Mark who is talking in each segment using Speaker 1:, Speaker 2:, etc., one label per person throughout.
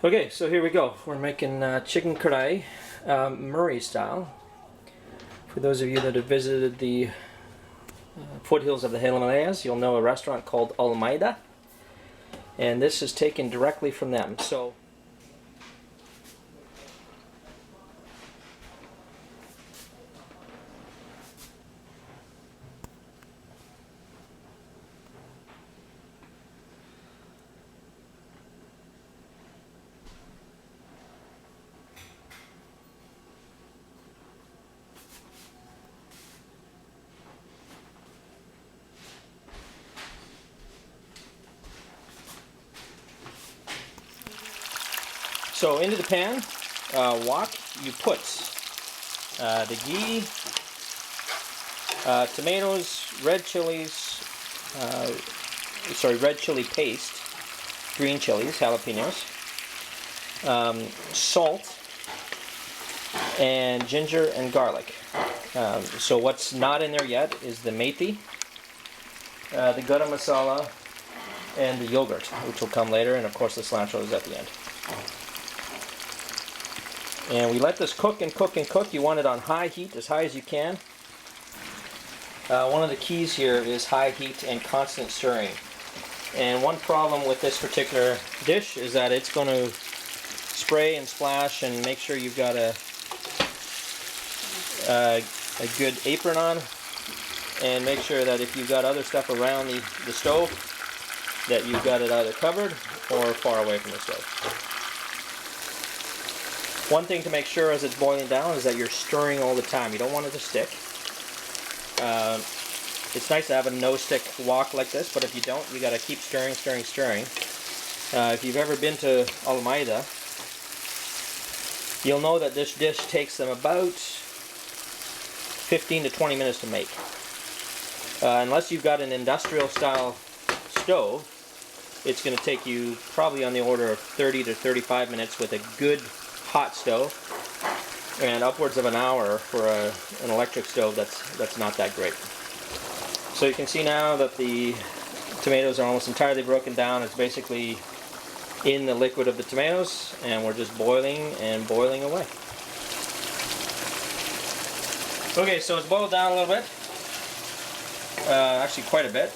Speaker 1: Okay, so here we go. We're making chicken karahi, Murree style. For those of you that have visited the foothills of the Himalayas, you'll know a restaurant called Almeida, and this is taken directly from them. So into the pan, wok, you put the ghee, tomatoes, red chilies, red chili paste, green chilies, jalapenos, salt, and ginger and garlic. So what's not in there yet is the methi, the garam masala, and the yogurt, which will come later, and of course the cilantro is at the end. And we let this cook and cook and cook. You want it on high heat, as high as you can. One of the keys here is high heat and constant stirring. And one problem with this particular dish is that it's going to spray and splash, and make sure you've got a good apron on, and make sure that if you've got other stuff around the stove, that you've got it either covered or far away from the stove. One thing to make sure as it's boiling down is that you're stirring all the time. You don't want it to stick. It's nice to have a no-stick wok like this, but if you don't, you got to keep stirring, stirring, stirring. If you've ever been to Almeida, you'll know that this dish takes them about 15 to 20 minutes to make. Unless you've got an industrial-style stove, it's going to take you probably on the order of 30 to 35 minutes with a good hot stove, and upwards of an hour for an electric stove that's not that great. So you can see now that the tomatoes are almost entirely broken down. It's basically in the liquid of the tomatoes, and we're just boiling and boiling away. Okay, so it's boiled down a little bit, actually quite a bit.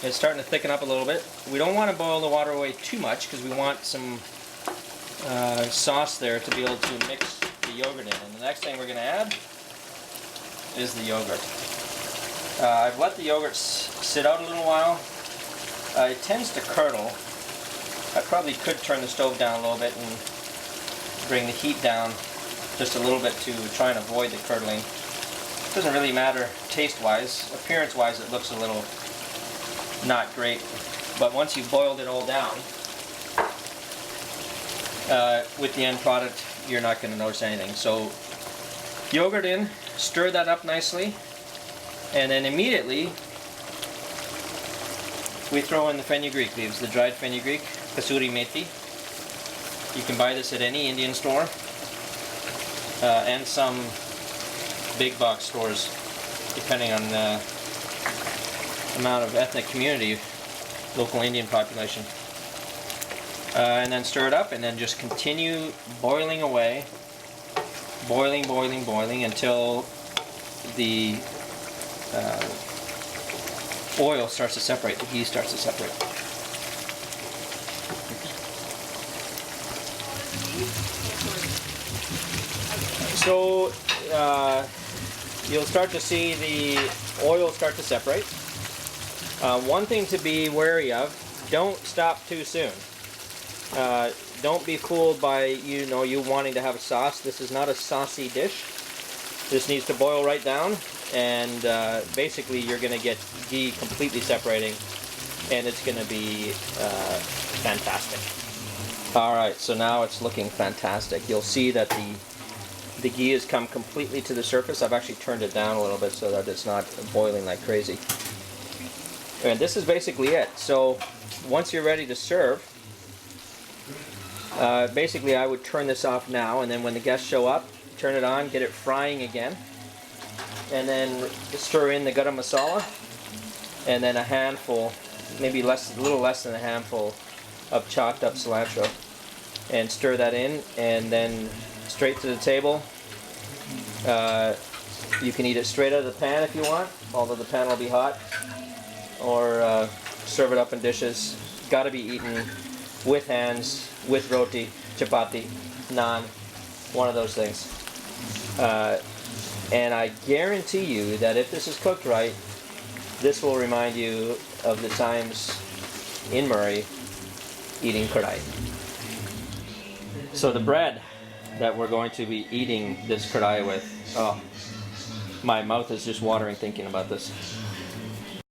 Speaker 1: It's starting to thicken up a little bit. We don't want to boil the water away too much because we want some sauce there to be able to mix the yogurt in. And the next thing we're going to add is the yogurt. I've let the yogurt sit out a little while. It tends to curdle. I probably could turn the stove down a little bit and bring the heat down just a little bit to try and avoid the curdling. It doesn't really matter taste-wise. Appearance-wise, it looks a little not great. But once you've boiled it all down, with the end product, you're not going to notice anything. So yogurt in, stir that up nicely, and then immediately we throw in the fenugreek leaves, the dried fenugreek, kasuri methi. You can buy this at any Indian store, and some big box stores, depending on the amount of ethnic community, local Indian population. And then stir it up, and then just continue boiling away, boiling, boiling, boiling until the oil starts to separate, the ghee starts to separate. So you'll start to see the oil start to separate. One thing to be wary of, don't stop too soon. Don't be fooled by you wanting to have a sauce. This is not a saucy dish. This needs to boil right down, and basically you're going to get ghee completely separating, and it's going to be fantastic. Alright, so now it's looking fantastic. You'll see that the ghee has come completely to the surface. I've actually turned it down a little bit so that it's not boiling like crazy. And this is basically it. So once you're ready to serve, basically I would turn this off now, and then when the guests show up, turn it on, get it frying again, and then stir in the garam masala, and then a handful, maybe a little less than a handful of chopped up cilantro. and stir that in, and then straight to the table. You can eat it straight out of the pan if you want, although the pan will be hot, or serve it up in dishes. Got to be eaten with hands, with roti, chapati, naan, one of those things. And I guarantee you that if this is cooked right, this will remind you of the times in Murree eating karahi. So the bread that we're going to be eating this karahi with, oh, my mouth is just watering thinking about this.